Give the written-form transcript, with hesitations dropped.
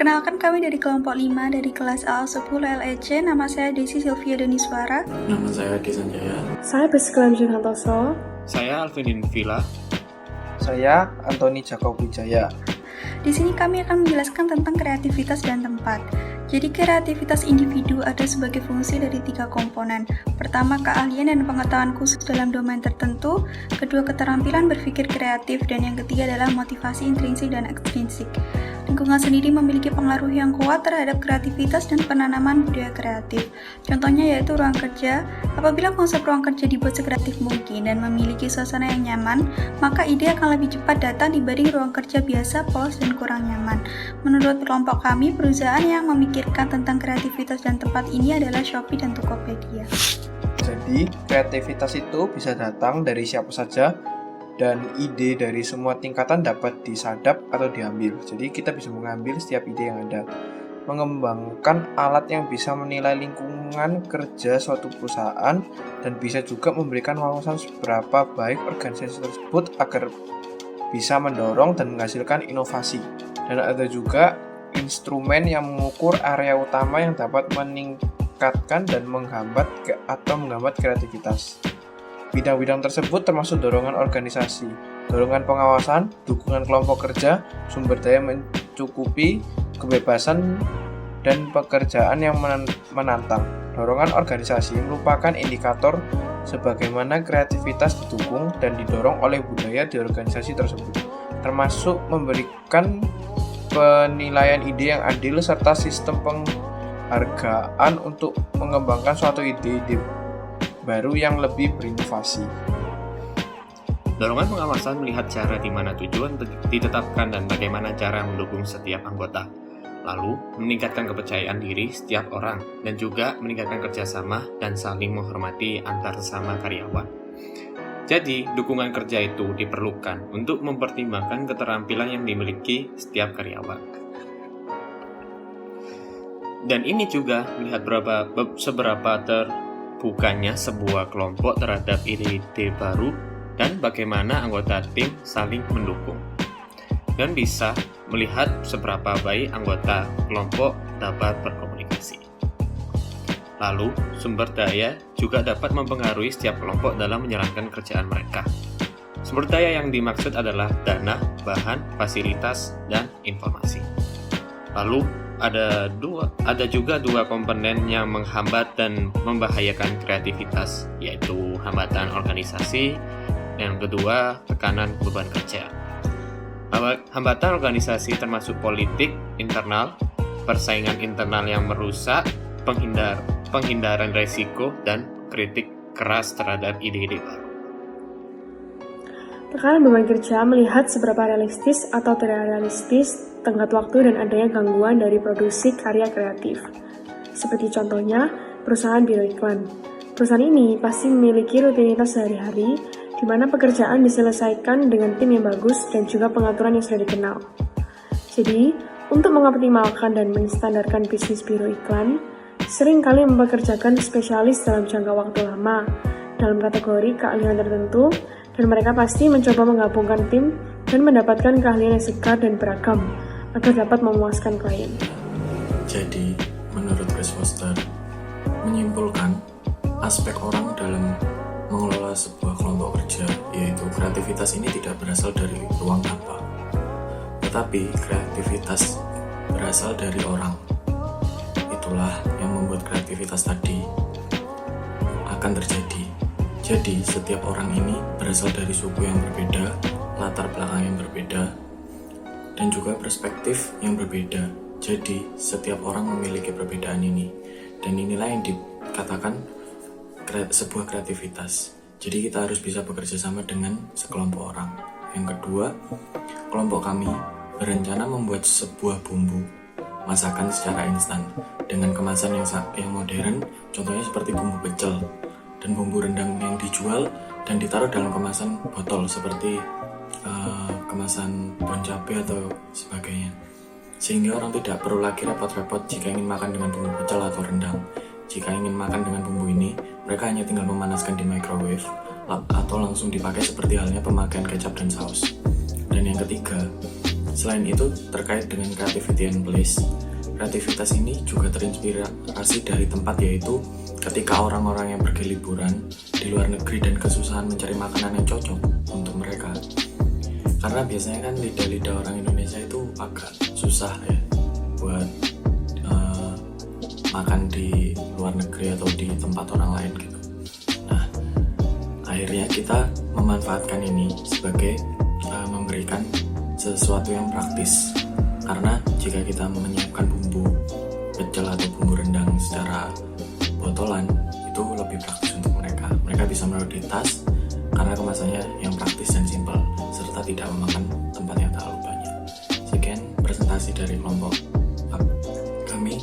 Perkenalkan, kami dari kelompok 5 dari kelas A10 LEC. Nama saya Desi Sylvia Deniswara. Nama saya Adi Sanjaya. Saya Besklam Santoso. Saya Alvin Villa. Saya Antoni Jakob Wijaya. Di sini kami akan menjelaskan tentang kreativitas dan tempat. Jadi kreativitas individu ada sebagai fungsi dari 3 komponen. Pertama, keahlian dan pengetahuan khusus dalam domain tertentu. Kedua, keterampilan berpikir kreatif. Dan yang ketiga adalah motivasi intrinsik dan ekstrinsik. Lingkungan sendiri memiliki pengaruh yang kuat terhadap kreativitas dan penanaman budaya kreatif. Contohnya yaitu ruang kerja. Apabila konsep ruang kerja dibuat sekreatif mungkin dan memiliki suasana yang nyaman, maka ide akan lebih cepat datang dibanding ruang kerja biasa, polos, dan kurang nyaman. Menurut kelompok kami, perusahaan yang memikirkan tentang kreativitas dan tempat ini adalah Shopee dan Tokopedia. Jadi, kreativitas itu bisa datang dari siapa saja, dan ide dari semua tingkatan dapat disadap atau diambil. Jadi kita bisa mengambil setiap ide yang ada. Mengembangkan alat yang bisa menilai lingkungan kerja suatu perusahaan dan bisa juga memberikan wawasan seberapa baik organisasi tersebut agar bisa mendorong dan menghasilkan inovasi. Dan ada juga instrumen yang mengukur area utama yang dapat meningkatkan dan menghambat kreativitas. Bidang-bidang tersebut termasuk dorongan organisasi, dorongan pengawasan, dukungan kelompok kerja, sumber daya mencukupi, kebebasan, dan pekerjaan yang menantang. Dorongan organisasi merupakan indikator sebagaimana kreativitas didukung dan didorong oleh budaya di organisasi tersebut, termasuk memberikan penilaian ide yang adil serta sistem penghargaan untuk mengembangkan suatu ide baru yang lebih berinovasi. Dorongan pengawasan melihat cara di mana tujuan ditetapkan dan bagaimana cara mendukung setiap anggota. Lalu, meningkatkan kepercayaan diri setiap orang dan juga meningkatkan kerjasama dan saling menghormati antar sesama karyawan. Jadi, dukungan kerja itu diperlukan untuk mempertimbangkan keterampilan yang dimiliki setiap karyawan. Dan ini juga melihat seberapa terbukanya sebuah kelompok terhadap ide-ide baru dan bagaimana anggota tim saling mendukung. Dan bisa melihat seberapa baik anggota kelompok dapat berkomunikasi. Lalu, sumber daya juga dapat mempengaruhi setiap kelompok dalam menjalankan kerjaan mereka. Sumber daya yang dimaksud adalah dana, bahan, fasilitas, dan informasi. Lalu, ada juga 2 komponen yang menghambat dan membahayakan kreativitas, yaitu hambatan organisasi dan kedua tekanan beban kerja. Hambatan organisasi termasuk politik internal, persaingan internal yang merusak, penghindaran risiko, dan kritik keras terhadap ide-ide baru. Tekanan beban kerja melihat seberapa realistis atau tidak realistis tenggat waktu dan adanya gangguan dari produksi karya kreatif. Seperti contohnya, perusahaan biro iklan. Perusahaan ini pasti memiliki rutinitas sehari-hari di mana pekerjaan diselesaikan dengan tim yang bagus dan juga pengaturan yang sudah dikenal. Jadi, untuk mengoptimalkan dan menstandarkan bisnis biro iklan, seringkali mempekerjakan spesialis dalam jangka waktu lama, dalam kategori keahlian tertentu, dan mereka pasti mencoba menggabungkan tim dan mendapatkan keahlian yang segar dan beragam agar dapat memuaskan klien. Jadi, menurut Chris Foster, menyimpulkan aspek orang dalam mengelola sebuah kelompok kerja, yaitu kreativitas ini tidak berasal dari ruang hampa, tetapi kreativitas berasal dari orang. Itulah yang membuat kreativitas tadi akan terjadi. Jadi, setiap orang ini berasal dari suku yang berbeda, latar belakang yang berbeda, dan juga perspektif yang berbeda. Jadi, setiap orang memiliki perbedaan ini. Dan inilah yang dikatakan sebuah kreativitas. Jadi, kita harus bisa bekerja sama dengan sekelompok orang. Yang kedua, kelompok kami berencana membuat sebuah bumbu masakan secara instan dengan kemasan yang modern, contohnya seperti bumbu pecel dan bumbu rendang yang dijual dan ditaruh dalam kemasan botol seperti kemasan bon cabe atau sebagainya, sehingga orang tidak perlu lagi repot-repot jika ingin makan dengan bumbu pecel atau rendang. Jika ingin makan dengan bumbu ini, mereka hanya tinggal memanaskan di microwave atau langsung dipakai seperti halnya pemakaian kecap dan saus. Dan yang ketiga, Selain itu, terkait dengan creativity and place, kreativitas ini juga terinspirasi dari tempat, yaitu ketika orang-orang yang pergi liburan di luar negeri dan kesusahan mencari makanan yang cocok untuk mereka. Karena biasanya kan lidah-lidah orang Indonesia itu agak susah ya buat makan di luar negeri atau di tempat orang lain gitu. Nah, akhirnya kita memanfaatkan ini sebagai memberikan sesuatu yang praktis. Karena jika kita menyiapkan bumbu pecel atau bumbu rendang secara botolan, itu lebih praktis untuk mereka. Mereka bisa menaruh di tas karena kemasannya yang praktis dan simpel, serta tidak memakan tempat yang terlalu banyak. Sekian presentasi dari kelompok kami.